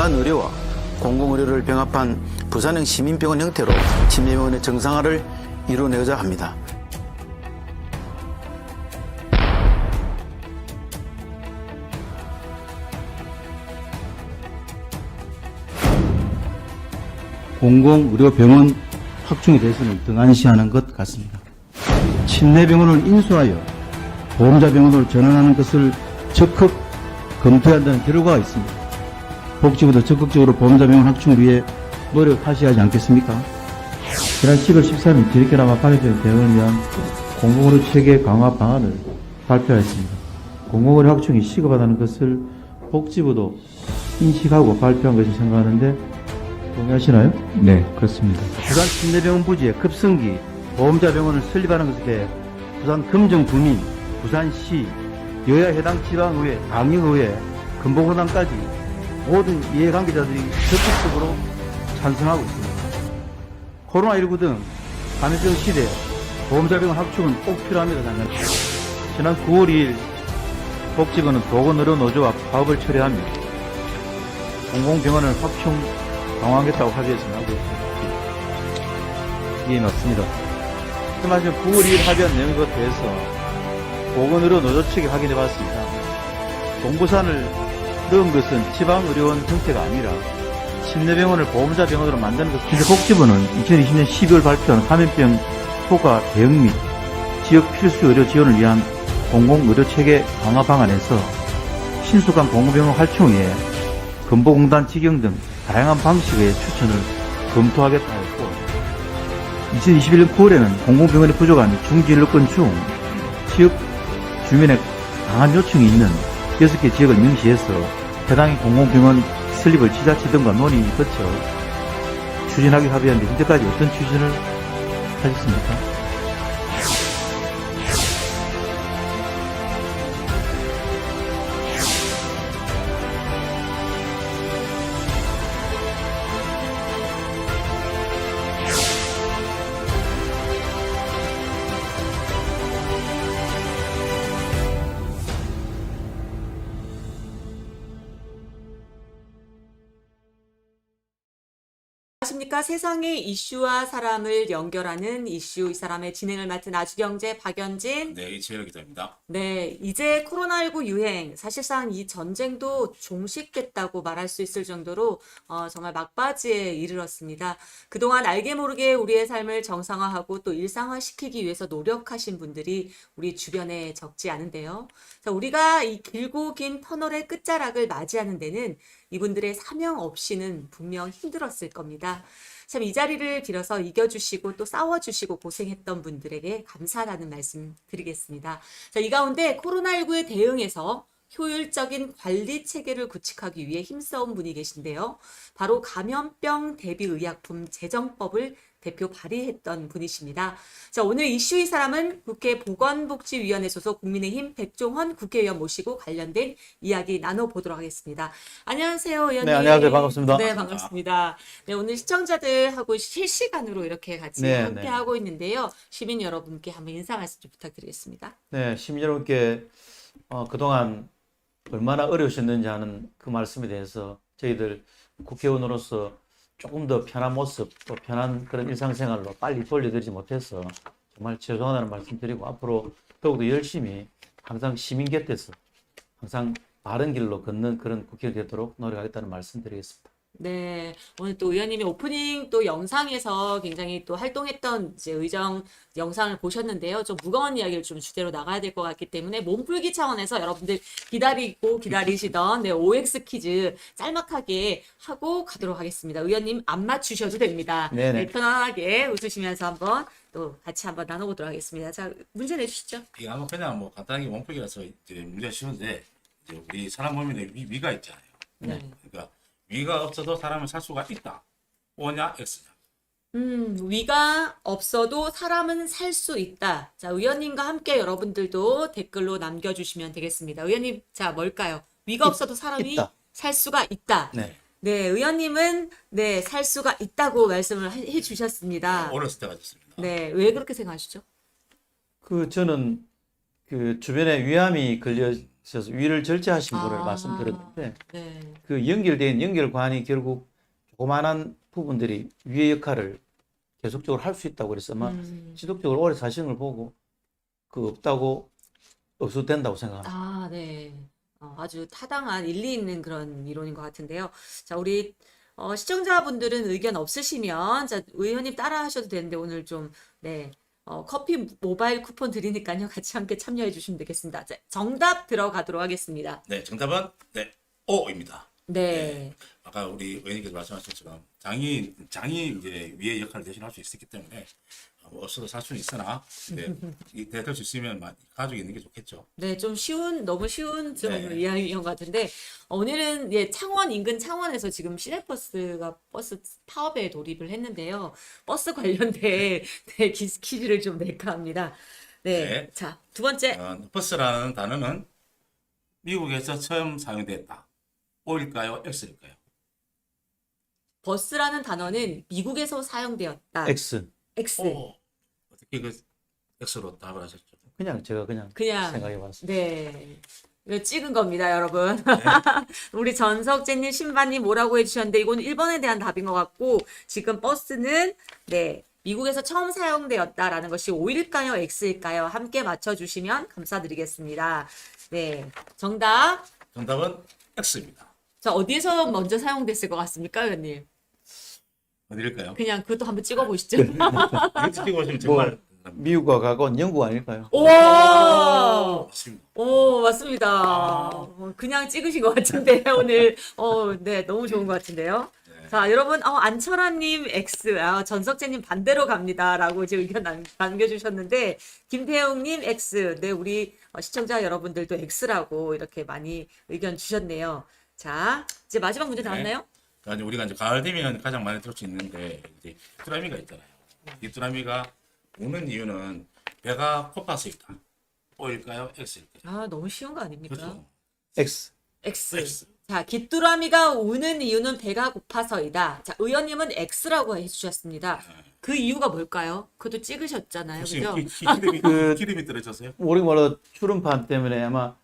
부산의료와 공공의료를 병합한 부산형 시민병원 형태로 치매병원의 정상화를 이뤄내고자 합니다. 공공의료병원 확충에 대해서는 등한시하는 것 같습니다. 침례병원을 인수하여 보험자 병원으로 전환하는 것을 적극 검토해야 한다는 결과가 있습니다. 복지부도 적극적으로 보험자 병원 확충을 위해 노력하셔야 하지 않겠습니까? 지난 10월 13일 디렉터라마 파괴적 대응을 위한 공공의료 체계 강화 방안을 발표했습니다. 공공의료 확충이 시급하다는 것을 복지부도 인식하고 발표한 것이 생각하는데 동의하시나요? 네, 그렇습니다. 부산 침례병원 부지에 급성기 보험자 병원을 설립하는 것에 대해 부산 금정구민, 부산시, 여야 해당 지방의회, 강력의회, 금봉호당까지 모든 이해관계자들이 적극적으로 찬성하고 있습니다. 코로나19 등 감염병 시대에 보험자 병원 확충은 꼭 필요합니다. 생각합니다. 지난 9월 2일 복지부는 보건의료노조와 파업을 철회하며 공공병원을 확충 강화하겠다고 합의했습니다. 예, 맞습니다. 말씀 9월 2일 합의한 내용에 대해서 보건의료 노조 측이 확인해 봤습니다. 동부산을 넣은 것은 지방의료원 형태가 아니라 침례병원을 보험자 병원으로 만드는 것. 현재 복지부는 2020년 12월 발표한 감염병 효과 대응 및 지역 필수 의료 지원을 위한 공공의료 체계 강화 방안에서 신속한 공공병원 활충 위해 건보공단 직영 등 다양한 방식의 추천을 검토하겠다 했고, 2021년 9월에는 공공병원이 부족한 중진로권 중 지역 주민의 강한 요청이 있는 6개 지역을 명시해서 해당 공공병원 설립을 지자체 등과 논의 거쳐 추진하기 합의했는데 현재까지 어떤 추진을 하셨습니까? 안녕하십니까. 세상의 이슈와 사람을 연결하는 이슈, 이 사람의 진행을 맡은 아주경제 박연진. 네, 이채열 기자입니다. 네, 이제 코로나19 유행, 사실상 이 전쟁도 종식됐다고 말할 수 있을 정도로 정말 막바지에 이르렀습니다. 그동안 알게 모르게 우리의 삶을 정상화하고 또 일상화시키기 위해서 노력하신 분들이 우리 주변에 적지 않은데요. 자, 우리가 이 길고 긴 터널의 끝자락을 맞이하는 데는 이분들의 사명 없이는 분명 힘들었을 겁니다. 참 이 자리를 빌어서 이겨주시고 또 싸워주시고 고생했던 분들에게 감사하다는 말씀 드리겠습니다. 자, 이 가운데 코로나19에 대응해서 효율적인 관리 체계를 구축하기 위해 힘써온 분이 계신데요. 바로 감염병 대비의약품 제정법을 대표 발의했던 분이십니다. 자, 오늘 이슈 이 사람은 국회 보건복지위원회 소속 국민의힘 백종원 국회의원 모시고 관련된 이야기 나눠보도록 하겠습니다. 안녕하세요, 의원님. 네, 안녕하세요. 반갑습니다. 네, 반갑습니다. 네, 오늘 시청자들하고 실시간으로 이렇게 같이 네, 함께하고 있는데요. 시민 여러분께 한번 인사 말씀 좀 부탁드리겠습니다. 네, 시민 여러분께 그동안 얼마나 어려우셨는지 하는 그 말씀에 대해서 저희들 국회의원으로서 조금 더 편한 모습, 또 편한 그런 일상생활로 빨리 돌려드리지 못해서 정말 죄송하다는 말씀 드리고, 앞으로 더욱더 열심히 항상 시민 곁에서 항상 바른 길로 걷는 그런 국회가 되도록 노력하겠다는 말씀 드리겠습니다. 네, 오늘 또 의원님이 오프닝 또 영상에서 굉장히 또 활동했던 이제 의정 영상을 보셨는데요. 좀 무거운 이야기를 좀 주제로 나가야 될 것 같기 때문에 몸풀기 차원에서 여러분들 기다리시던 네, OX 퀴즈 짤막하게 하고 가도록 하겠습니다. 의원님 안 맞추셔도 됩니다. 네네. 네, 편안하게 웃으시면서 한번 또 같이 한번 나눠보도록 하겠습니다. 자, 문제 내주시죠. 이게 아마 그냥 뭐 간단하게 원폭이라서 이제 문제가 쉬운데, 이제 우리 사람 몸에 위가 있잖아요. 네. 그러니까 위가 없어도 사람은 살 수가 있다. O냐 X냐. 위가 없어도 사람은 살 수 있다. 자, 의원님과 함께 여러분들도 댓글로 남겨주시면 되겠습니다. 의원님, 자, 뭘까요? 위가 없어도 사람이 있다. 살 수가 있다. 네. 네, 의원님은 네, 살 수가 있다고 말씀을 해주셨습니다. 어렸을 때 가졌습니다. 네, 왜 그렇게 생각하시죠? 저는 주변에 위암이 걸려 있어서 위를 절제하신 분을 아. 말씀드렸는데 네. 그 연결된 연결관이 결국 조그마한 부분들이 위의 역할을 계속적으로 할 수 있다고 그래서 아마 지속적으로 오래 사시는 걸 보고 그 없다고 없어도 된다고 생각합니다. 아, 네. 아주 타당한 일리 있는 그런 이론인 것 같은데요. 자, 우리 시청자분들은 의견 없으시면 자, 의원님 따라 하셔도 되는데 오늘 좀 네. 커피 모바일 쿠폰 드리니까요. 같이 함께 참여해 주시면 되겠습니다. 자, 정답 들어가도록 하겠습니다. 네, 정답은 네, O입니다. 네. 아까 우리 의원님께서 말씀하신 것처럼 장이 이제 위의 역할을 대신할 수 있었기 때문에 뭐 없어도 살 수는 있으나 될 수 있으면 가족이 있는 게 좋겠죠. 네, 좀 너무 쉬운 좀 네. 이야기인 것 같은데, 오늘은 예, 인근 창원에서 지금 시내버스가 버스 파업에 돌입을 했는데요. 버스 관련된 네, 퀴즈를 좀 낼까 합니다. 네. 네. 자, 두 번째. 버스라는 단어는 미국에서 처음 사용됐다. O일까요? X일까요? 버스라는 단어는 미국에서 사용되었다. X. X. 어떻게 그 X로 답을 하셨죠? 제가 그냥 그냥, 생각해 봤습니다. 네. 이거 찍은 겁니다, 여러분. 우리 전석재님, 신바님 뭐라고 해주셨는데, 이건 1번에 대한 답인 것 같고, 지금 버스는, 네, 미국에서 처음 사용되었다라는 것이 O일까요, X일까요? 함께 맞춰주시면 감사드리겠습니다. 네. 정답은 X입니다. 자, 어디에서 먼저 사용됐을 것 같습니까, 의원님? 어디일까요? 그냥 그것도 한번 찍어보시죠. 이거 찍고 오시면 정말 미국과 가까운 영국 아닐까요? 오! 맞습니다. 오, 맞습니다. 그냥 찍으신 것 같은데, 오늘. 네, 너무 좋은 것 같은데요. 네. 자, 여러분, 안철아님 X, 전석재님 반대로 갑니다. 라고 이제 의견 남겨주셨는데, 김태웅님 X, 네, 우리 시청자 여러분들도 X라고 이렇게 많이 의견 주셨네요. 자, 이제 마지막 문제 나왔나요? 그러니까 우리가 이제 가을 되면 가장 많이 들을 수 있는데 이제 귀뚜라미가 있잖아요. 귀뚜라미가 우는 이유는 배가 고파서이다. O일까요? X일까요? 너무 쉬운 거 아닙니까? 그렇죠. X. X. X. 자, 귀뚜라미가 우는 이유는 배가 고파서이다. 자, 의원님은 X라고 해주셨습니다. 그 이유가 뭘까요? 그것도 찍으셨잖아요. 혹시 그죠? 기름이 떨어졌어요? 우리 말로 추름판 때문에 아마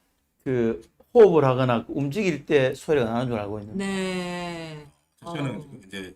그 호흡을 하거나 움직일 때 소리가 나는 줄 알고 있는데. 네. 저는 이제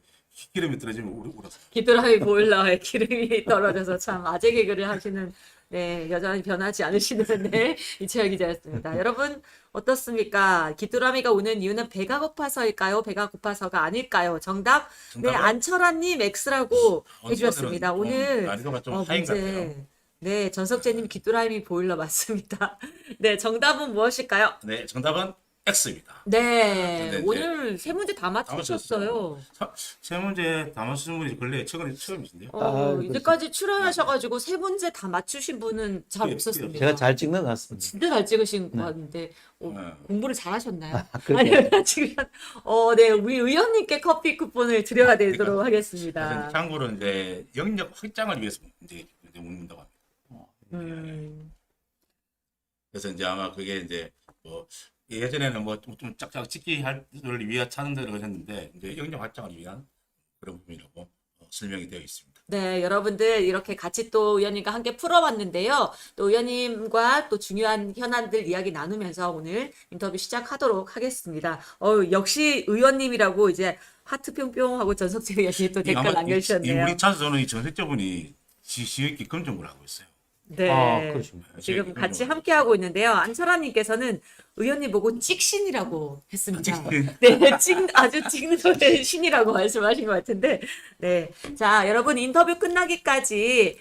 기름이 떨어지면 울었어요. 귀뚜라미 보일러에 기름이 떨어져서 참 아재 개그를 하시는 네, 여전히 변하지 않으시는 네, 이채열 기자였습니다. 여러분 어떻습니까? 귀뚜라미가 우는 이유는 배가 고파서일까요? 배가 고파서가 아닐까요? 정답 네, 정답은? 안철아님 X라고 해주셨습니다. 오늘 난이도가 좀 하인 같아요. 네, 전석재님 귀뚜라미 보일러 맞습니다. 네, 정답은 무엇일까요? 네, 정답은 X입니다. 네, 근데 오늘 세 문제 다 맞추셨어요. 세 문제 다 맞추신 분이 근래 최근에 처음이신데요. 이제까지 출연하셔가지고 세 문제 다 맞추신 분은 잘 예, 없었습니다. 제가 잘 찍는 것 같습니다. 진짜 잘 찍으신 것 같은데 네. 공부를 잘하셨나요? 그렇게 아니요, 지금 네, 우리 의원님께 커피 쿠폰을 드려야 되도록 하겠습니다. 참고로 이제 영역 확장을 위해서 이제 묻는다고 합니다. 음, 그래서 이제 아마 그게 이제 뭐 예전에는 뭐 좀 짝짝 찍기 를 위해 찾는 데로 하셨는데 이제 영역 확장을 위한 그런 부분이라고 설명이 되어 있습니다. 네, 여러분들 이렇게 같이 또 의원님과 함께 풀어봤는데요. 또 의원님과 또 중요한 현안들 이야기 나누면서 오늘 인터뷰 시작하도록 하겠습니다. 역시 의원님이라고 이제 하트 뿅뿅 하고 전석재 의원님 또 댓글 남겨주셨네요. 우리 차주는 이 전sek자분이 지역기 검정을 하고 있어요. 네. 그렇습니다. 지금 같이 함께하고 있는데요. 안철아님께서는 의원님 보고 찍신이라고 했습니다. 네, 아주 찍는 신이라고 말씀하신 것 같은데. 네. 자, 여러분 인터뷰 끝나기까지,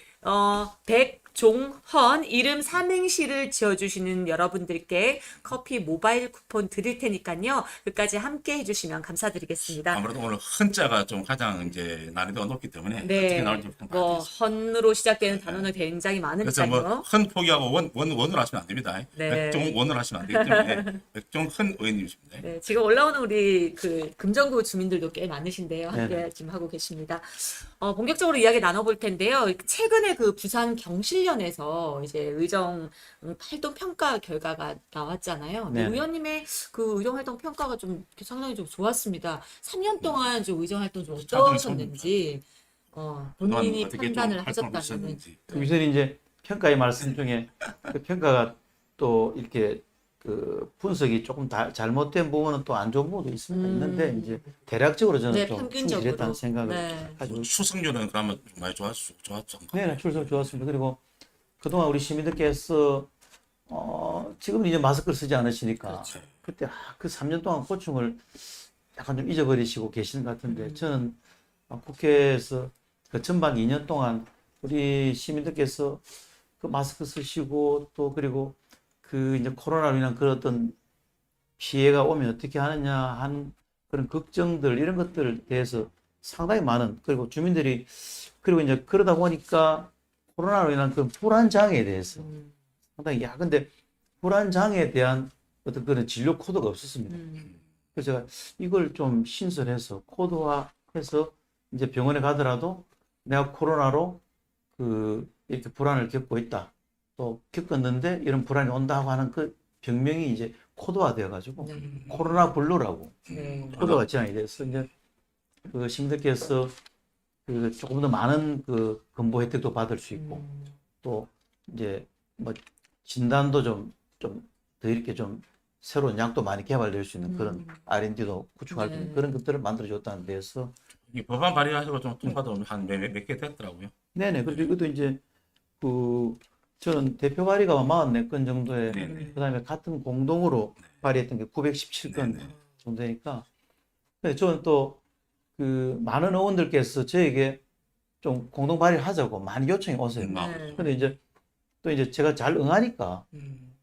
백종헌 이름 삼행시를 지어주시는 여러분들께 커피 모바일 쿠폰 드릴 테니까요. 끝까지 함께 해주시면 감사드리겠습니다. 아무래도 오늘 헌자가 좀 가장 이제 난이도가 높기 때문에 네. 어떻게 나올지 좀 봐야 뭐, 되겠습니다. 헌으로 시작되는 단어는 굉장히 그래서 뭐 많으니까요. 헌 포기하고 원으로 하시면 안 됩니다. 네. 백종 원으로 하시면 안 되기 때문에 백종헌 의원님이십니다. 네, 지금 올라오는 우리 그 금정구 주민들도 꽤 많으신데요. 함께 지금 하고 계십니다. 본격적으로 이야기 나눠볼 텐데요. 최근에 그 부산 경실련에서 이제 의정 활동 평가 결과가 나왔잖아요. 네. 의원님의 그 의정 활동 평가가 좀 상당히 좀 좋았습니다. 3년 동안 좀 의정 활동 좀 저도 어떠셨는지 본인이 어떻게 좀 판단을 활동을 하셨다면 하셨는지. 우선 이제 평가의 말씀 중에 그 평가가 또 이렇게 그 분석이 조금 잘못된 부분은 또 안 좋은 부분도 있습니다. 있는데 이제 대략적으로 저는 네, 좀 평균적으로. 충실했다는 생각을 네. 가지고 있습니다. 출석률은 그러면 좀 많이 좋았죠. 네, 출석 좋았습니다. 그리고 그동안 우리 시민들께서 지금 이제 마스크를 쓰지 않으시니까 그렇죠. 그때 그 3년 동안 고충을 약간 좀 잊어버리시고 계시는 것 같은데 저는 국회에서 그 전반 2년 동안 우리 시민들께서 그 마스크 쓰시고 또 그리고 그 이제 코로나로 인한 그런 어떤 피해가 오면 어떻게 하느냐 하는 그런 걱정들 이런 것들에 대해서 상당히 많은 그리고 주민들이 그리고 이제 그러다 보니까 코로나로 인한 그 불안장애에 대해서 상당히 근데 불안장애에 대한 어떤 그런 진료 코드가 없었습니다. 그래서 제가 이걸 좀 신설해서 코드화해서 이제 병원에 가더라도 내가 코로나로 그 이렇게 불안을 겪고 있다. 또 겪었는데 이런 불안이 온다고 하는 그 병명이 이제 코드화 되어 가지고 코로나 블루라고 코드가 지정이 돼서 이제 그 시민들께서 그 조금 더 많은 그 건보 혜택도 받을 수 있고 또 이제 뭐 진단도 좀 더 이렇게 좀 새로운 약도 많이 개발될 수 있는 그런 R&D도 구축할 수 있는 그런 것들을 만들어줬다는 데서 이 법안 발의하시고 좀 통과도 한 몇 개 됐더라고요. 네네. 그리고 이것도 이제 그 저는 대표 발의가 44건 정도에 그다음에 같은 공동으로 발의했던 게 917건 정도 되니까 저는 또 그 많은 의원들께서 저에게 좀 공동 발의를 하자고 많이 요청이 오세요. 근데 이제 또 이제 제가 잘 응하니까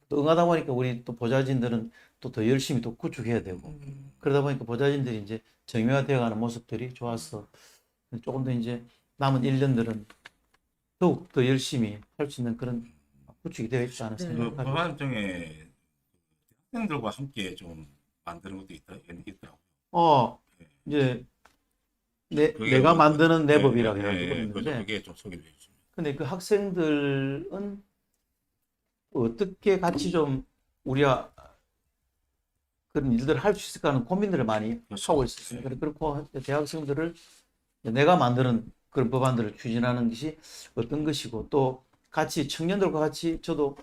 또 응하다 보니까 우리 또 보좌진들은 또 더 열심히 또 구축해야 되고 그러다 보니까 보좌진들이 이제 정형화되어가는 모습들이 좋아서 조금 더 이제 남은 1년들은 더욱 더 열심히 할 수 있는 그런 구축이 되어 있다는 그 생각을 가지고 법안 중에 학생들과 함께 좀 만드는 것도 있더라고요. 이제 그게 내가 뭐- 만드는 내 법이라고 그래서 해가지고 있는데 그게 좀 소개해 주시면. 근데 그 학생들은 어떻게 같이 좀 우리가 그런 일들을 할 수 있을까 하는 고민들을 많이 그렇죠. 하고 있었습니다. 그렇고 대학생들을 내가 만드는 그런 법안들을 추진하는 것이 어떤 것이고 또 같이 청년들과 같이 저도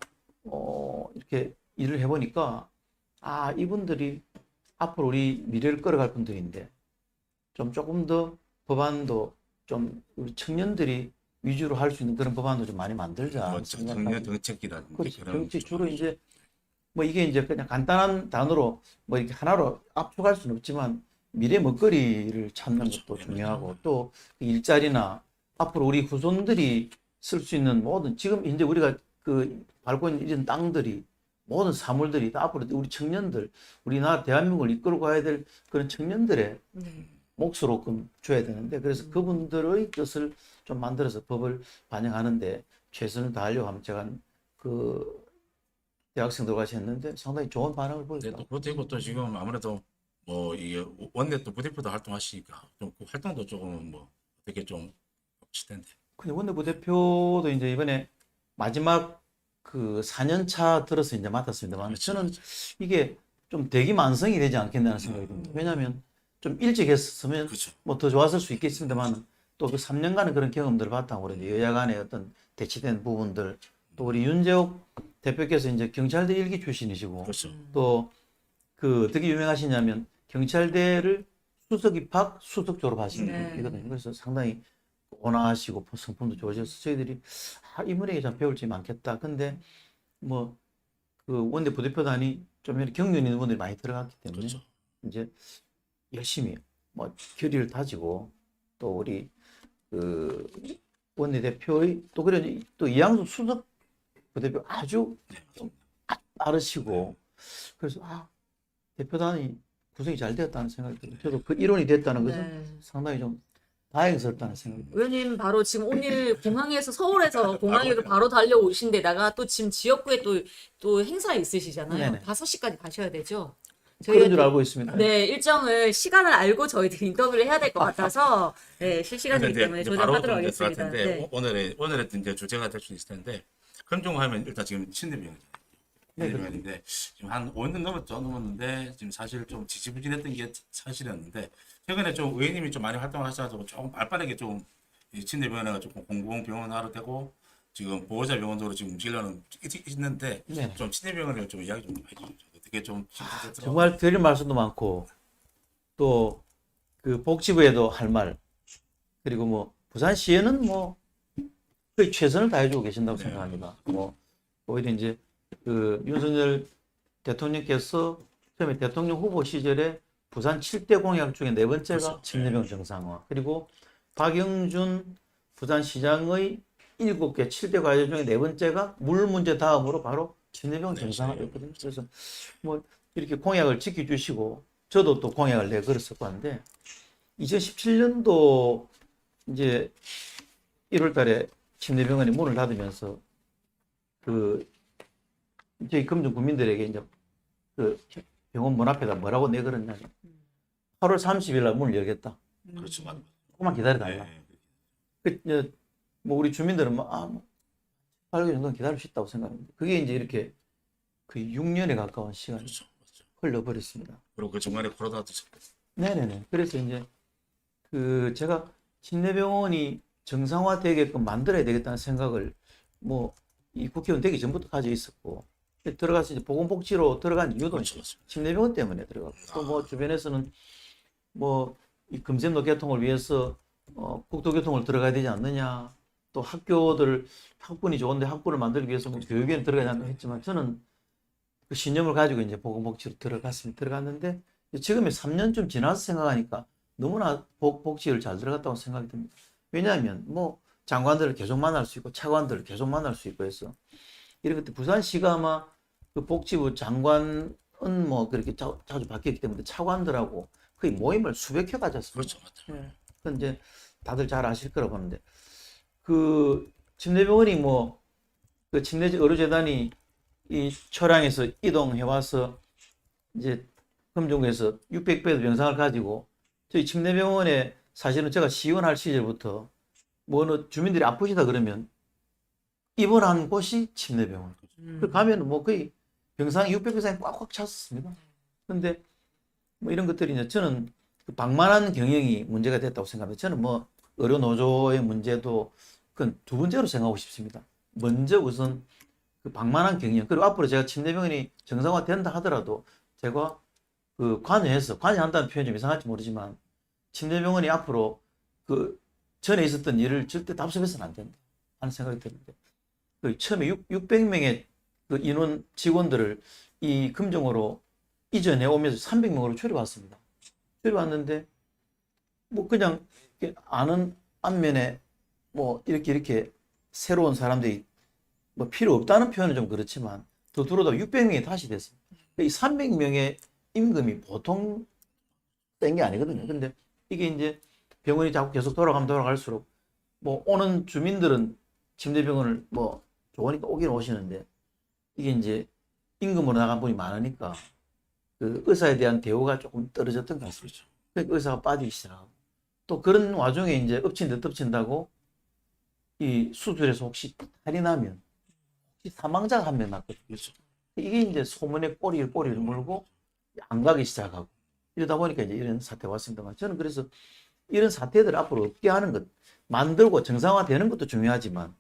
이렇게 일을 해보니까 이분들이 앞으로 우리 미래를 끌어갈 분들인데 조금 더 법안도 좀 우리 청년들이 위주로 할 수 있는 그런 법안도 좀 많이 만들자 뭐 청년 생각하고 정책이라든지 그렇죠. 그런 정치 좀 주로 이제 뭐 이게 이제 그냥 간단한 단어로 뭐 이렇게 하나로 압축할 수는 없지만 미래 먹거리를 찾는 그렇죠. 것도 중요하고 또 일자리나 앞으로 우리 후손들이 쓸 수 있는 모든 지금 이제 우리가 그 밟고 있는 이런 땅들이 모든 사물들이 다 앞으로 우리 청년들 우리나라 대한민국을 이끌고 가야 될 그런 청년들의 몫으로 줘야 되는데 그래서 그분들의 뜻을 좀 만들어서 법을 반영하는데 최선을 다하려고 하면 제가 그 대학생들 같이 했는데 상당히 좋은 반응을 네, 보였다. 또 그렇고 또 지금 아무래도 뭐 이게 원내 또 부대표도 활동하시니까 좀 그 활동도 조금 뭐 어떻게 좀 없을 텐데. 근데 원내부 대표도 이제 이번에 마지막 그 4년 차 들어서 이제 맡았습니다만 그렇죠. 저는 이게 좀 대기만성이 되지 않겠냐는 생각이 듭니다. 왜냐하면 좀 일찍 했으면 그렇죠. 뭐 더 좋았을 수 있겠습니다만 또 그 3년간의 그런 경험들을 바탕으로 이제 여야 간의 어떤 대치된 부분들 또 우리 윤재옥 대표께서 이제 경찰대 일기 출신이시고 그렇죠. 또 그 어떻게 유명하시냐면 경찰대를 수석 입학 수석 졸업하신 분이거든요. 그래서 상당히 온화하시고 성품도 좋으셔서 저희들이 이분에게 참 배울 점이 많겠다. 근데 뭐 그 원내 부대표단이 좀 이렇게 경륜 있는 분들이 많이 들어갔기 때문에 그렇죠. 이제 열심히 뭐 결의를 다지고 또 우리 그 원내대표의 또 그래 또 이양수 수석 부대표 아주 좀 빠르시고 그래서 대표단이 구성이 잘 되었다는 생각이 들어요. 저도 그 일원이 됐다는 것은 상당히 좀 다행스럽다는 생각이 들어요. 의원님 바로 지금 오늘 공항에서 서울에서 공항에도 바로 달려오신 데다가 또 지금 지역구에 또 행사 있으시잖아요. 네네. 5시까지 가셔야 되죠. 그런 줄 알고 있습니다. 네, 일정을 시간을 알고 저희들이 인터뷰를 해야 될 것 같아서 네, 실시간이기 때문에 조정하도록 이제 들어갈 하겠습니다. 텐데 네. 오늘의 이제 주제가 될 수 있을 텐데 검증하면 일단 지금 친대병이잖아요. 네, 친대병인데 지금 한 5년 넘었는데 지금 사실 좀 지지부진했던 게 사실이었는데 최근에 좀 의원님이 좀 많이 활동을 하셔가지고 조금 발빠르게 좀 친대병원에 조금 공공병원화로 되고 지금 보호자 병원으로 지금 움직이려는 있는데 네. 좀 친대병원을 좀 이야기 좀 해주시죠. 어떻게 좀 정말 드릴 말씀도 많고 또 그 복지부에도 할 말, 그리고 뭐 부산시에는 뭐 거의 최선을 다해주고 계신다고 네. 생각합니다. 뭐 오히려 이제 그 윤석열 대통령께서 처음에 대통령 후보 시절에 부산 7대 공약 중에 네 번째가 그렇죠. 침대병 정상화, 그리고 박영준 부산시장의 7개 7대 과제 중에 네 번째가 물 문제 다음으로 바로 침대병 정상화였거든요. 그래서 뭐 이렇게 공약을 지켜주시고 저도 또 공약을 내걸었었고 한데 2017년도 이제 1월 달에 침대병원이 문을 닫으면서 그 저희 금중 국민들에게 이제 그 병원 문 앞에다 뭐라고 내걸었냐면 8월 30일 날 문을 열겠다. 그렇죠. 맞 조금만 기다려달라. 네. 그, 이제 뭐 우리 주민들은 뭐 8개 정도는 기다릴 수 있다고 생각합니다. 그게 이제 이렇게 그 6년에 가까운 시간이 그렇죠. 맞죠. 흘러버렸습니다. 그리고 그 중간에 코로나도 있었고. 네네네. 그래서 이제 그 제가 침대병원이 정상화되게끔 만들어야 되겠다는 생각을 뭐 이 국회의원 되기 전부터 가지고 있었고 들어가서 이제 보건복지로 들어간 이유도 그렇죠. 맞습니다. 침대병원 때문에 들어갔고 또 뭐 주변에서는 뭐 이 금샘로 개통을 위해서 국도교통을 들어가야 되지 않느냐, 또 학교들 학군이 좋은데 학군을 만들기 위해서 뭐 교육에는 들어가지 않느냐 했지만 저는 그 신념을 가지고 이제 보건복지로 들어갔는데 지금이 3년쯤 지나서 생각하니까 너무나 복지를 잘 들어갔다고 생각이 듭니다. 왜냐하면 뭐 장관들을 계속 만날 수 있고 차관들을 계속 만날 수 있고 해서 이렇게 부산시가 아마 그 복지부 장관은 뭐 그렇게 자주 바뀌었기 때문에 차관들하고 거의 모임을 수백 회 가졌습니다. 그렇죠. 맞죠. 예. 그건 이제 다들 잘 아실 거라고 보는데 그 침대병원이 뭐 그 침대 의료재단이 이 초량에서 이동해 와서 이제 금종구에서 600베드 병상을 가지고 저희 침대병원에 사실은 제가 시원할 시절부터 뭐 어느 주민들이 아프시다 그러면 입원한 곳이 침대병원. 그 가면 뭐 거의 병상이 600병상이 꽉꽉 찼었습니다. 그런데 뭐 이런 것들이 이제 저는 그 방만한 경영이 문제가 됐다고 생각합니다. 저는 뭐 의료 노조의 문제도 그건 두 번째로 생각하고 싶습니다. 먼저 우선 그 방만한 경영, 그리고 앞으로 제가 침대병원이 정상화된다 하더라도 제가 그 관여한다는 표현이 좀 이상할지 모르지만 침대병원이 앞으로 그 전에 있었던 일을 절대 답습해서는 안 된다 하는 생각이 드는데 그 처음에 600명의 그 인원 직원들을 이 금정으로 이전해 오면서 300명으로 줄여왔습니다. 줄여왔는데 뭐 그냥 아는 안면에 뭐 이렇게 새로운 사람들이 뭐 필요 없다는 표현은 좀 그렇지만 더 들어도 600명이 다시 됐습니다. 이 300명의 임금이 보통 뗀 게 아니거든요. 근데 이게 이제 병원이 자꾸 계속 돌아갈수록 뭐 오는 주민들은 침대병원을 뭐 좋으니까 오긴 오시는데 이게 이제 임금으로 나간 분이 많으니까 그 의사에 대한 대우가 조금 떨어졌던 것 같습니다. 그렇죠. 그러니까 의사가 빠지기 시작하고 또 그런 와중에 이제 엎친 데 덮친다고 이 수술에서 혹시 탈이 나면 혹시 사망자가 한 명 났거든요. 그렇죠. 이게 이제 소문에 꼬리를 물고 안 가기 시작하고 이러다 보니까 이제 이런 사태가 왔습니다만 저는 그래서 이런 사태들 앞으로 없게 하는 것, 만들고 정상화되는 것도 중요하지만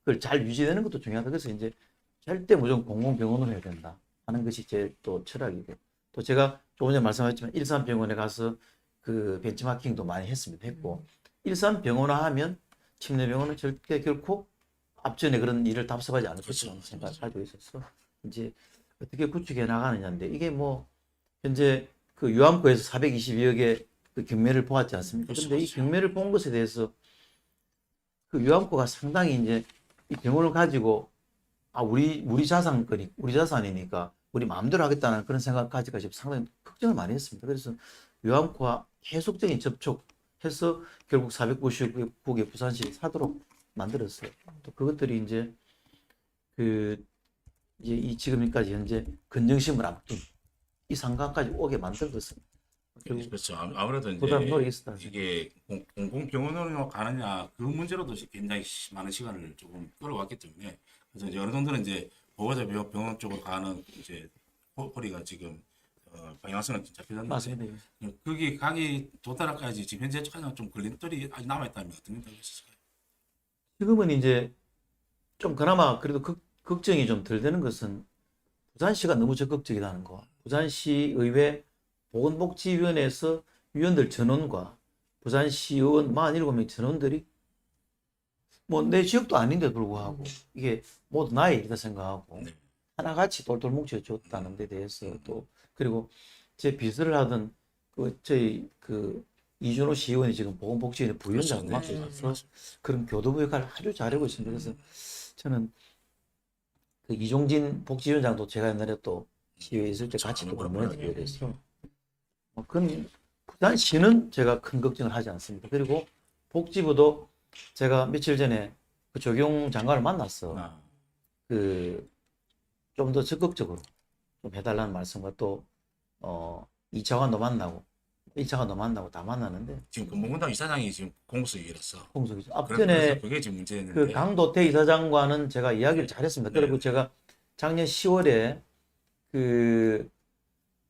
그걸 잘 유지되는 것도 중요하다. 그래서 이제 절대 무조건 공공병원으로 해야 된다 하는 것이 제 또 철학이고 또 제가 조금 전에 말씀하셨지만 일산병원에 가서 그 벤치마킹도 많이 했고 일산병원화 하면 침대병원은 절대 결코 앞전에 그런 일을 답습하지 않을 것이라는 생각을 가지고 있어서 이제 어떻게 구축해 나가느냐인데 이게 뭐 현재 그 유암구에서 422억의 그 경매를 보았지 않습니까? 그런데 이 경매를 본 것에 대해서 그 유암구가 상당히 이제 이 병원을 가지고 우리 자산이니까 우리 마음대로 하겠다는 그런 생각까지가 지금 상당히 걱정을 많이 했습니다. 그래서 유암구와 계속적인 접촉해서 결국 499개 부산시 사도록 만들었어요. 또 그것들이 이제 이 지금까지 현재 건정심을 앞둔 이 상황까지 오게 만든 것입니다. 그렇죠. 아무래도 이제 보다 노력이 있었다. 이게 공공병원으로 가느냐 그 문제로도 굉장히 많은 시간을 조금 끌어왔기 때문에 그래서 이제 어느 정도는 이제 보호자 병원 쪽으로 가는 이제 허리가 지금 방향성은 잡혀졌는데 맞습니다. 거기 가기 도달까지 지금 현재 가장 좀 걸림돌이 아직 남아있다면 어떤 생각이 있으실까요? 지금은 이제 좀 그나마 그래도 걱정이 좀 덜 되는 것은 부산시가 너무 적극적이라는 거. 부산시 의회 보건복지위원회에서 위원들 전원과 부산시 의원 47명 전원들이 뭐 내 지역도 아닌데 불구하고 이게 모두 나의 일이다 생각하고 네. 하나같이 똘똘 뭉쳐줬다는 데 대해서 또 그리고 제 비서를 하던 저희 이준호 시의원이 지금 보건복지위원회 부위원장을 그렇죠. 네. 맡아서 그런 교도부 역할을 아주 잘하고 있습니다. 그래서 저는 그 이종진 복지위원장도 제가 옛날에 또 시의회에 있을 때 같이 또 공무원을 했어요. 그건 부산시는 제가 큰 걱정을 하지 않습니다. 그리고 복지부도 제가 며칠 전에 그 조경 장관을 만났어. 아, 좀 더 적극적으로 좀 해달라는 말씀과 또 2차관도 만나고 1차관도 만나고 다 만났는데 지금 금문군당 이사장이 지금 공수위라서 공석이죠. 그래서 앞전에 그게 지금 문제였는데 그 강도태 이사장과는 제가 이야기를 잘했습니다. 네. 그리고 제가 작년 10월에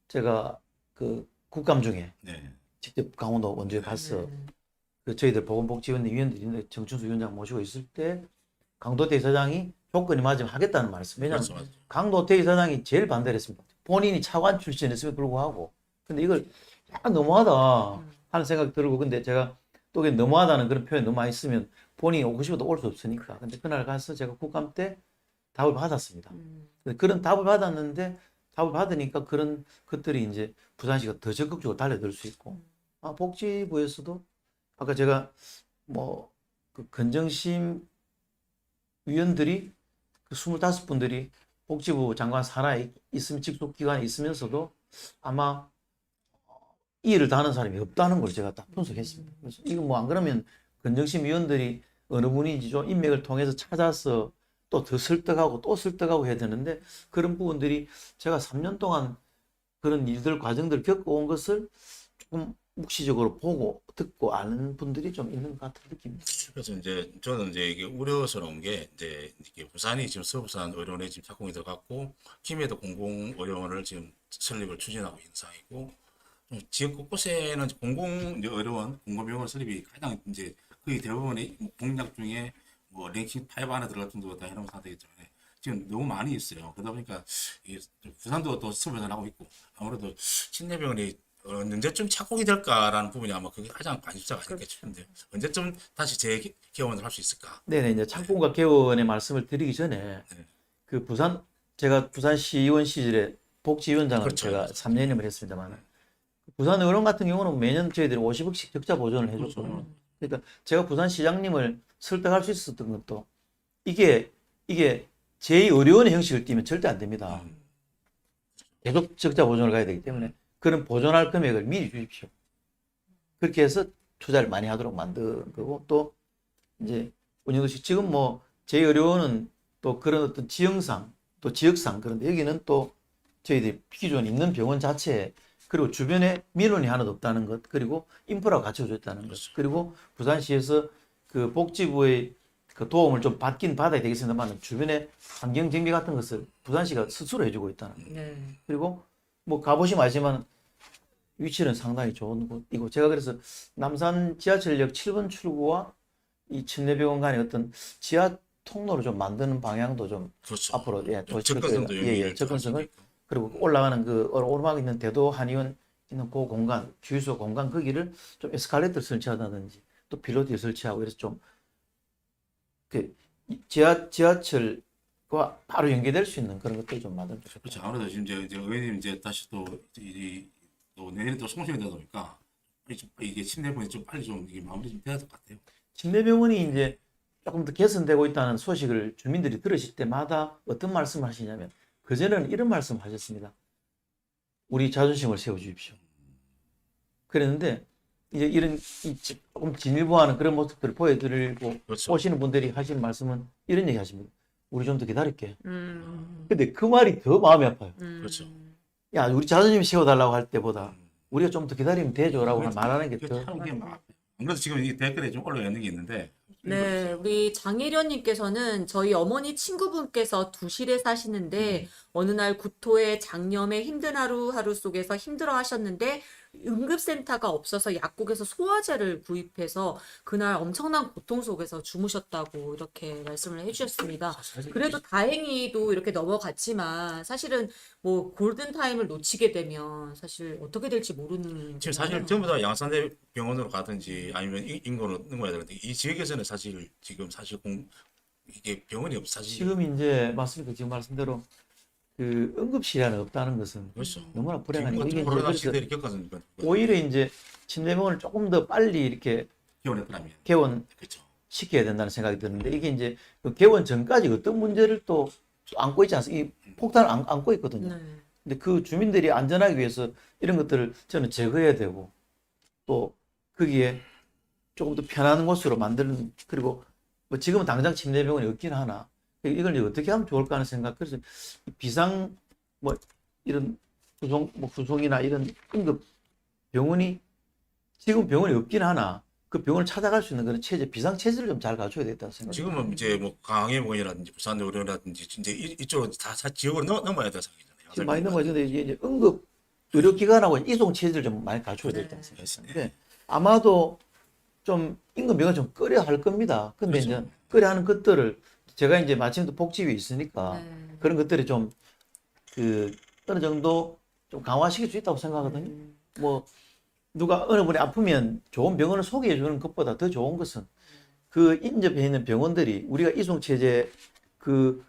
제가 국감 중에 네. 직접 강원도 원주에 가서 저희들 보건복지위원회 위원들인데 정춘수 위원장 모시고 있을 때 강도태 이사장이 조건이 맞으면 하겠다는 말씀. 왜냐하면 그렇죠, 맞죠. 강도태 이사장이 제일 반대를 했습니다. 본인이 차관 출신이었음에도 불구하고. 근데 이걸 약간 너무하다 하는 생각이 들고, 근데 제가 또 그게 너무하다는 그런 표현이 너무 많이 쓰면 본인이 오고 싶어도 올 수 없으니까. 근데 그날 가서 제가 국감 때 답을 받았습니다. 근데 그런 답을 받았는데 답을 받으니까 그런 것들이 이제 부산시가 더 적극적으로 달려들 수 있고, 복지부에서도 아까 제가 그 건정심 위원들이 그 25분들이 복지부 장관 산하에 있으면 직속 기관에 있으면서도 아마 이 일을 다 하는 사람이 없다는 걸 제가 딱 분석했습니다. 그래서 이거 뭐 안 그러면 건정심 위원들이 어느 분인지 좀 인맥을 통해서 찾아서 또 더 설득하고 또 설득하고 해야 되는데 그런 부분들이 제가 3년 동안 그런 일들 과정들을 겪어온 것을 조금 묵시적으로 보고 듣고 아는 분들이 좀 있는 것 같은 느낌입니다. 그래서 이제 저는 이제 이게 우려스러운 게 이제 이게 부산이 지금 서부산 의료원에 지금 착공이 들어갔고 김해도 공공의료원을 지금 설립을 추진하고 있는 상황이고 지역 곳곳에는 공공 의료원, 공공병원 설립이 가장 이제 거의 대부분의 공약 중에 뭐 랭킹 5 안에 들어갈 정도로 다 해놓은 상태이기 때문에 지금 너무 많이 있어요. 그러다 보니까 이 부산도 또 서부산 하고 있고 아무래도 침례병원이 언제쯤 착공이 될까라는 부분이 아마 그게 가장 관심사가 아닐까 싶은데 언제쯤 다시 재개원을 할 수 있을까? 네네, 이제 착공과 개원의 말씀을 드리기 전에 그 제가 부산시의원 시절에 복지위원장을 그렇죠. 제가 3년임을 했습니다만 부산 의료원 같은 경우는 매년 저희들이 50억씩 적자 보전을 해줬거든요. 그러니까 제가 부산시장님을 설득할 수 있었던 것도 이게 제2의료원의 형식을 띠면 절대 안 됩니다. 계속 적자 보전을 가야 되기 때문에 그런 보존할 금액을 미리 주십시오. 그렇게 해서 투자를 많이 하도록 만든 거고, 또 이제 운영도 지금 뭐 제2의료원은 또 그런 어떤 지형상 또 지역상, 그런데 여기는 또 저희들이 기존에 있는 병원 자체 그리고 주변에 민원이 하나도 없다는 것, 그리고 인프라가 갖춰져 있다는 것, 그리고 부산시에서 그 복지부의 그 도움을 좀 받긴 받아야 되겠습니다만 주변에 환경 정비 같은 것을 부산시가 스스로 해주고 있다는 것. 네. 그리고 뭐 가보시면 알지만 위치는 상당히 좋은 곳이고, 제가 그래서 남산 지하철역 7번 출구와 이 침례병원 간의 어떤 지하 통로를 좀 만드는 방향도 좀 그렇죠. 앞으로 접근성도 접근성을, 그리고 올라가는 그 오르막 있는 대도 한의원 있는 그 공간, 주유소 공간 거기를 좀 에스컬레이터 설치한다든지 또 필로티 설치하고 이래서 좀 그 지하철과 바로 연계될 수 있는 그런 것들이 좀 만들면 좋겠다. 그렇죠. 아무래도 지금 이제 의원님 이제 다시 또 내년에 또 송신이 되다 보니까 이게 침례병원이 좀 빨리 좀 이게 마무리 좀 돼야 될 것 같아요. 침례병원이 이제 조금 더 개선되고 있다는 소식을 주민들이 들으실 때마다 어떤 말씀을 하시냐면, 그전에는 이런 말씀을 하셨습니다. 우리 자존심을 세워주십시오. 그랬는데 이제 이런 조금 진일보하는 그런 모습들을 보여드리고 그렇죠. 오시는 분들이 하시는 말씀은 이런 얘기 하십니다. 우리 좀 더 기다릴게. 근데 그 말이 더 마음이 아파요. 그렇죠. 야, 우리 자존심 세워달라고 할 때보다 우리가 좀 더 기다리면 되죠라고 말하는 게 더. 하는 게 막. 안 그래도 지금 이 댓글에 좀 올라와 있는 게 있는데. 네, 우리 장혜련님께서는 저희 어머니 친구분께서 두실에 사시는데 어느 날 구토에 장염에 힘든 하루 속에서 힘들어 하셨는데 응급센터가 없어서 약국에서 소화제를 구입해서 그날 엄청난 고통 속에서 주무셨다고 이렇게 말씀을 해주셨습니다. 사실 그래도 다행히도 이렇게 넘어갔지만 사실은 뭐 골든타임을 놓치게 되면 사실 어떻게 될지 모르는 지금 사실 거잖아요. 전부 다 양산대 병원으로 가든지 아니면 인근으로 넘어야 되는데 이 지역에서는 사실 지금 사실 이게 병원이 없 사실 지금 이제 맞습니다. 지금 말씀대로 그 응급실이 하나 없다는 것은 그렇죠. 너무나 지금 불행한 같은 이게 이제 코로나 그래서 시대를 겪었으니까 오히려 이제 침대병원을 조금 더 빨리 이렇게 개원했더라면 그렇죠. 개원시켜야 된다는 생각이 드는데 이게 이제 그 개원 전까지 어떤 문제를 또 안고 있지 않습니까? 이 폭탄을 안고 있거든요. 네. 근데 그 주민들이 안전하기 위해서 이런 것들을 저는 제거해야 되고 또 거기에 조금 더 편한 곳으로 만드는 그리고 뭐 지금은 당장 침대병원이 없긴 하나 이걸 이제 어떻게 하면 좋을까 하는 생각 그래서 비상 뭐 이런 후송이나 이런 응급 병원이 지금 병원이 없긴 하나 그 병원을 찾아갈 수 있는 그런 체제 비상 체제를 좀 잘 갖춰야 되겠다는 생각이 지금은 이제 뭐 강해병원이라든지 부산의료라든지 이제 이쪽으로 다 지역으로 넘어야 되는 상황이잖아요. 지금 많이 넘어졌는데 이제 응급 의료기관하고 이송 체제를 좀 많이 갖춰야 되겠다는 생각이 드는데 아마도 좀 임금 병원 좀 끌어야 할 겁니다. 근데 그렇죠. 이제 끌어야 하는 것들을 제가 이제 마침 또 복지위에 있으니까 네. 그런 것들이 좀 그 어느 정도 좀 강화시킬 수 있다고 생각하거든요. 뭐 누가 어느 분이 아프면 좋은 병원을 소개해 주는 것보다 더 좋은 것은 그 인접해 있는 병원들이 우리가 이송 체제 그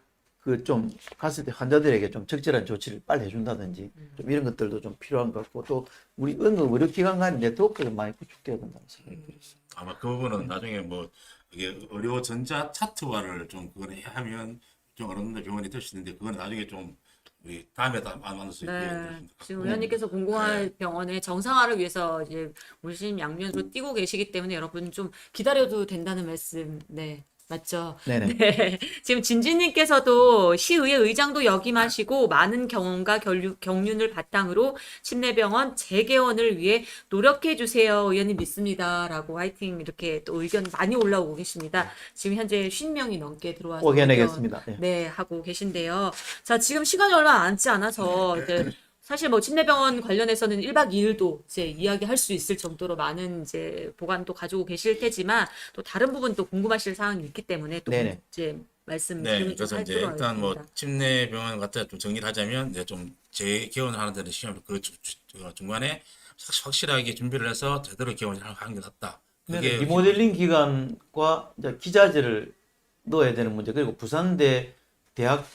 좀 갔을 때 환자들에게 좀 적절한 조치를 빨리 해준다든지 좀 이런 것들도 좀 필요한 것 같고 또 우리 응급 의료기관 간 네트워크가 많이 구축돼야 된다는 생각이 들었어요. 아마 그 부분은 나중에 뭐 이게 의료 전자 차트화를 좀 그걸 하면 좀 어느 정도 병원이 될 수 있는데 그건 나중에 좀 우리 다음에 다 만날 수 있게 네. 지금 네. 의원님께서 공공화 병원의 정상화를 위해서 이제 물심 양면으로 뛰고 계시기 때문에 여러분 좀 기다려도 된다는 말씀, 네. 맞죠? 네네. 네. 지금 진진님께서도 시의회 의장도 역임하시고 많은 경험과 경륜을 바탕으로 침례병원 재개원을 위해 노력해 주세요. 의원님 믿습니다라고 화이팅 이렇게 또 의견 많이 올라오고 계십니다. 지금 현재 50명이 넘게 들어와서 오겨내겠습니다. 의견, 네, 하고 계신데요. 자, 지금 시간이 얼마 남지 않아서 이제 사실 뭐 침례병원 관련해서는 1박 2일도 이제 이야기할 수 있을 정도로 많은 이제 보관도 가지고 계실 테지만 또 다른 부분 또 궁금하실 사항이 있기 때문에 또 네네. 이제 말씀 네, 드리면 그래서 이제 하도록 일단 뭐 하겠습니다. 침례병원 같은 좀 정리를 하자면 이제 좀 재개원하는 데는 시험 그 중간에 확실하게 준비를 해서 제대로 개원을 하는 게 낫다. 그게 리모델링 기간과 이제 기자재를 넣어야 되는 문제 그리고 부산대 대학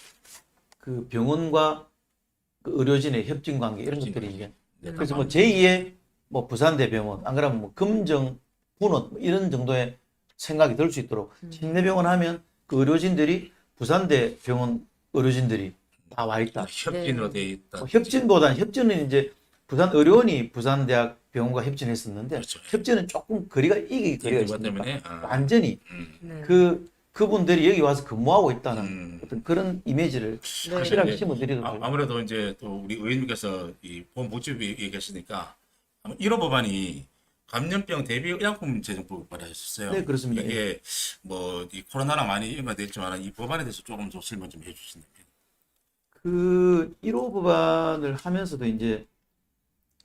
그 병원과 그 의료진의 협진 관계 이런 것들이 이게 네, 그래서 뭐 제2의 뭐 부산대 병원 안 그러면 뭐 금정 분원 뭐 이런 정도의 생각이 들 수 있도록 침례병원 하면 그 의료진들이 부산대 병원 의료진들이 다 와 있다. 협진으로 돼 있다. 협진보다는 협진은 이제 부산 의료원이 부산대학 병원과 협진했었는데 그렇죠. 협진은 조금 거리가 이게 거리가 이것 있으니까 때문에 완전히 네. 그분들이 여기 와서 근무하고 있다는 음. 어떤 그런 이미지를 네. 확실하게 이제 심어드리도록 아무래도 이제 또 우리 의원님께서 이 보건복지부에 계시니까 1호 법안이 감염병 대비 의약품 제정법을 발의하셨어요. 네, 그렇습니다. 이게 뭐 이 코로나랑 많이 연관됐지만 이 법안에 대해서 조금 더 설명 좀 해주신다면. 그 1호 법안을 하면서도 이제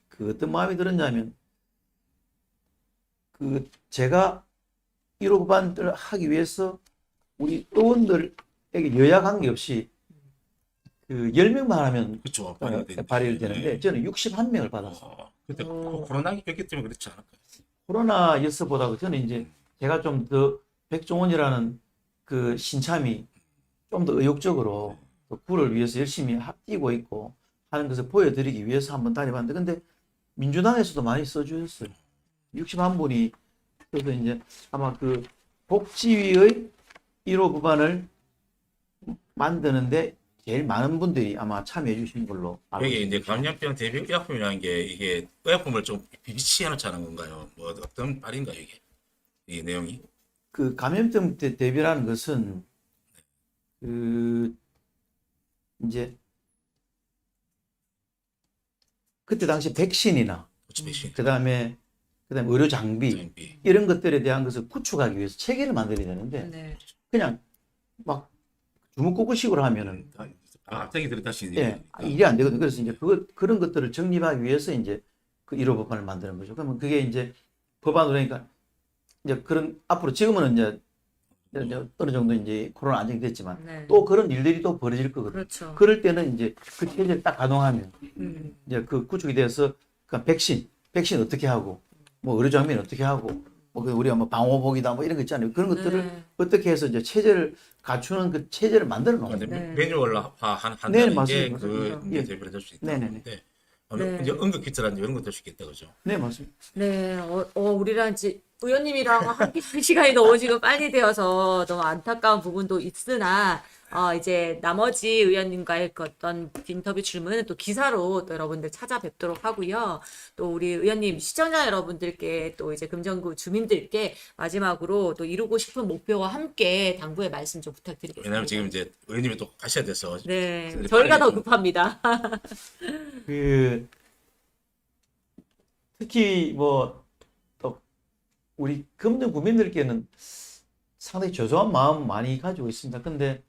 그 어떤 마음이 들었냐면 그 제가 1호 법안을 하기 위해서 우리 의원들에게 여야 관계없이 그 10명만 하면 그렇죠. 발의를 되는데 저는 61명을 받았어요. 그때 코로나였기 때문에 그렇지 않을까요? 코로나였어보다도 저는 이제 제가 좀 더 백종원이라는 그 신참이 좀 더 의욕적으로 그 구를 위해서 열심히 뛰고 있고 하는 것을 보여드리기 위해서 한번 다녀봤는데 근데 민주당에서도 많이 써주셨어요. 61분이 그래서 이제 아마 그 복지위의 1호 법안을 만드는데 제일 많은 분들이 아마 참여해 주신 걸로 알고 여기 이제 있습니다. 감염병 대비 의약품이라는 게 이게 의약품을 좀 비치해 놓자는 건가요? 뭐 어떤 말인가요 이게? 이 내용이? 그 감염병 대비라는 것은 그 이제 그때 당시 백신이나 호치민 그다음에 의료 장비 이런 것들에 대한 것을 구축하기 위해서 체계를 만들어야 되는데 네. 그냥 막 주먹구구식으로 하면은 갑자기 들었다시 예, 일이 안 되거든요. 그래서 이제 그런 것들을 정립하기 위해서 이제 그 1호 법안을 만드는 거죠. 그러면 그게 이제 법안으로 그러니까 이제 그런 앞으로 지금은 이제 어느 정도 이제 코로나 안정이 됐지만 네. 또 그런 일들이 또 벌어질 거거든요. 그렇죠. 그럴 때는 이제 그 체제를 딱 가동하면 이제 그 구축이 돼서 그 백신 어떻게 하고 뭐 의료 장비는 어떻게 하고 뭐 우리가 뭐 방호복이다 뭐 이런 거 있잖아요. 그런 것들을 네. 어떻게 해서 이제 체제를 갖추는 그 체제를 만들어 놓은 근데 거예요. 네. 매뉴얼화하는 네, 게 맞습니다. 그 맞습니다. 예. 대비를 될 수 네네네. 있다는데 네. 이제 응급기트라든지 이런 것도 할 수 있겠다 그죠? 네, 맞습니다. 네, 우리랑 이제 의원님이랑 함께 할 시간이 너무 지금 빨리 되어서 너무 안타까운 부분도 있으나, 이제 나머지 의원님과의 그 어떤 인터뷰 질문은 또 기사로 또 여러분들 찾아뵙도록 하고요. 또 우리 의원님, 시청자 여러분들께 또 이제 금정구 주민들께 마지막으로 또 이루고 싶은 목표와 함께 당부의 말씀 좀 부탁드리겠습니다. 왜냐하면 지금 이제 의원님이 또 가셔야 돼서 네, 빨리 저희가 더 좀- 급합니다. 그 특히 뭐 또 우리 금전 국민들께는 상당히 죄송한 마음 많이 가지고 있습니다. 근데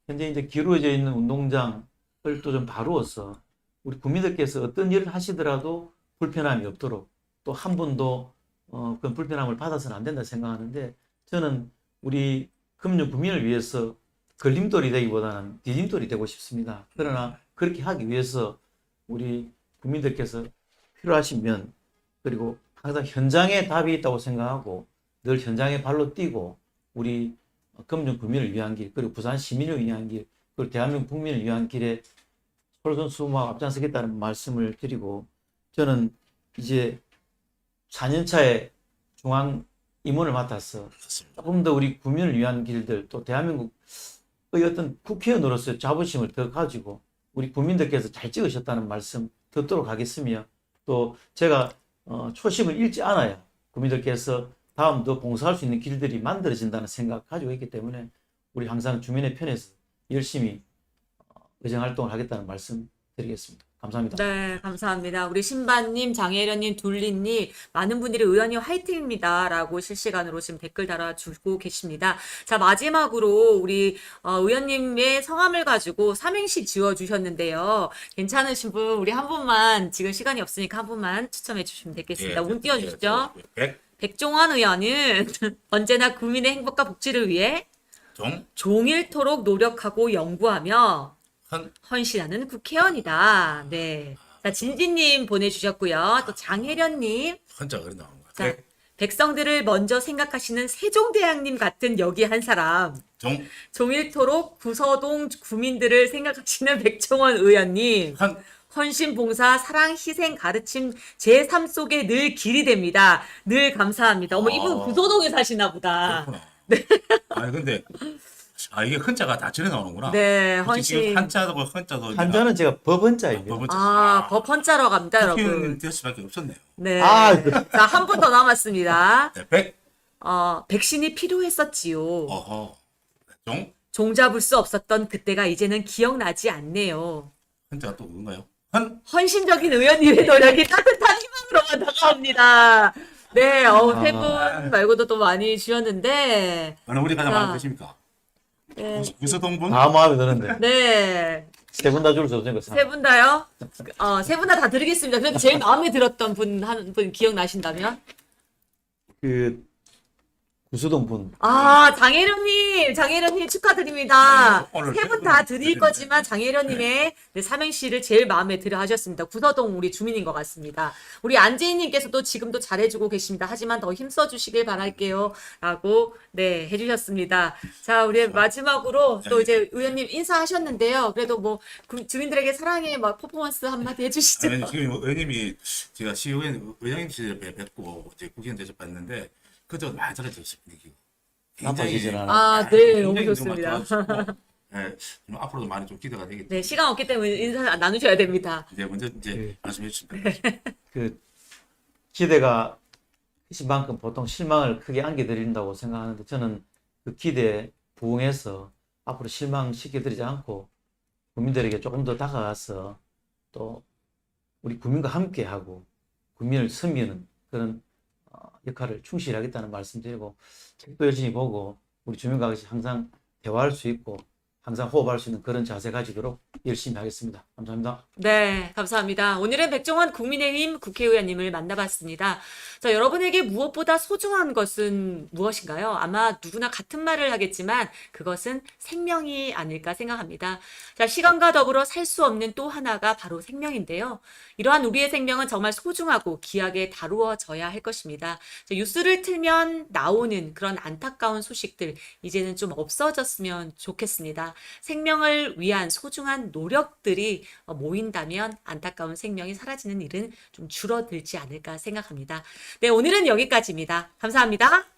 현재 이제 기울어져 있는 운동장을 또 좀 다루어서 우리 국민들께서 어떤 일을 하시더라도 불편함이 없도록 또 한 분도 그런 불편함을 받아서는 안 된다 생각하는데 저는 우리 금융 국민을 위해서 걸림돌이 되기보다는 디딤돌이 되고 싶습니다. 그러나 그렇게 하기 위해서 우리 국민들께서 필요하시면 그리고 항상 현장에 답이 있다고 생각하고 늘 현장에 발로 뛰고 우리 금융 국민을 위한 길 그리고 부산 시민을 위한 길 그리고 대한민국 국민을 위한 길에 솔선수범하고 앞장서겠다는 말씀을 드리고 저는 이제 4년차에 중앙 임원을 맡아서 맞습니다. 조금 더 우리 국민을 위한 길들 또 대한민국의 어떤 국회의원으로서의 자부심을 더 가지고 우리 국민들께서 잘 찍으셨다는 말씀 듣도록 하겠으며 또 제가 초심을 잃지 않아야 국민들께서 다음도 봉사할 수 있는 길들이 만들어진다는 생각 가지고 있기 때문에 우리 항상 주민의 편에서 열심히 의정활동을 하겠다는 말씀 드리겠습니다. 감사합니다. 네, 감사합니다. 우리 신반님, 장혜련님, 둘리님, 많은 분들이 의원님 화이팅입니다. 라고 실시간으로 지금 댓글 달아주고 계십니다. 자, 마지막으로 우리 의원님의 성함을 가지고 삼행시 지어주셨는데요. 괜찮으신 분, 우리 한 분만, 지금 시간이 없으니까 한 분만 추첨해 주시면 되겠습니다. 운 띄워주시죠. 백종원 의원은 언제나 국민의 행복과 복지를 위해 종일토록 노력하고 연구하며 헌신하는 국회의원이다. 네. 자, 진진님 보내주셨고요. 또 장혜련님. 혼자 그래 나오는 거 자, 백성들을 먼저 생각하시는 세종대왕님 같은 여기 한 사람. 종일토록 구서동 구민들을 생각하시는 백종원 의원님. 헌신, 봉사, 사랑, 희생, 가르침 제 삶 속에 늘 길이 됩니다. 늘 감사합니다. 어머, 이분 구서동에 사시나 보다. 그렇구나. 아니 근데 이게 헌자가 다 전에 나오는구나. 네, 혹시 지금 헌신. 한자도 헌자도 한자는 제가 법헌자입니다. 법 헌자로 갑니다, 여러분. 국회의원님 될 수밖에 없었네요. 네. 아, 자, 한 분 더 남았습니다. 네, 백신이 필요했었지요. 어허. 종잡을 수 없었던 그때가 이제는 기억나지 않네요. 헌자가 또 그건가요? 헌신적인 의원님의 노력이 따뜻한 희망으로만 다가옵니다. 네, 세 분 말고도 또 많이 주셨는데, 어느 우리 가장 자. 많이 계십니까? 네. 구서동분? 다 마음에 드는데 네, 세 분 다 줄 수 없으니까 세 분 다요? 세 분 다 드리겠습니다. 그래도 제일 마음에 들었던 분, 한 분 기억나신다면? 그 구수동 분 장혜련님 축하드립니다. 네, 오늘 세 분 다 드릴 거지만 장혜련님의 삼행시를 제일 마음에 들어 하셨습니다. 구서동 우리 주민인 것 같습니다. 우리 안재희님께서도 지금도 잘해주고 계십니다. 하지만 더 힘써 주시길 바랄게요. 라고 네 해주셨습니다. 자, 우리 마지막으로 또 이제 의원님 인사하셨는데요. 그래도 뭐 주민들에게 사랑의 막 퍼포먼스 한마디 해주시죠. 아니, 지금 의원님이 제가 시의원 의장님 시절에 뵙고 이제 국회의원 대접받는데 그때도 많이 잘해줬어요. 분위기가. 나빠지진 않아. 네, 너무 굉장히 좋습니다. 네, 앞으로도 많이 좀 기대가 되겠죠. 네, 시간 없기 때문에 인사 나누셔야 됩니다. 네, 먼저 이제 말씀해 주시면 그 기대가 크신 만큼 보통 실망을 크게 안겨드린다고 생각하는데 저는 그 기대에 부응해서 앞으로 실망시켜드리지 않고 국민들에게 조금 더 다가가서 또 우리 국민과 함께하고 국민을 섬기는 그런 역할을 충실히 하겠다는 말씀드리고 책도 열심히 보고 우리 주민과 같이 항상 대화할 수 있고 항상 호흡할 수 있는 그런 자세 가지도록 열심히 하겠습니다. 감사합니다. 네, 감사합니다. 오늘은 백종원 국민의힘 국회의원님을 만나봤습니다. 자, 여러분에게 무엇보다 소중한 것은 무엇인가요? 아마 누구나 같은 말을 하겠지만 그것은 생명이 아닐까 생각합니다. 자, 시간과 더불어 살 수 없는 또 하나가 바로 생명인데요. 이러한 우리의 생명은 정말 소중하고 귀하게 다루어져야 할 것입니다. 자, 뉴스를 틀면 나오는 그런 안타까운 소식들 이제는 좀 없어졌으면 좋겠습니다. 생명을 위한 소중한 노력들이 모인다면 안타까운 생명이 사라지는 일은 좀 줄어들지 않을까 생각합니다. 네, 오늘은 여기까지입니다. 감사합니다.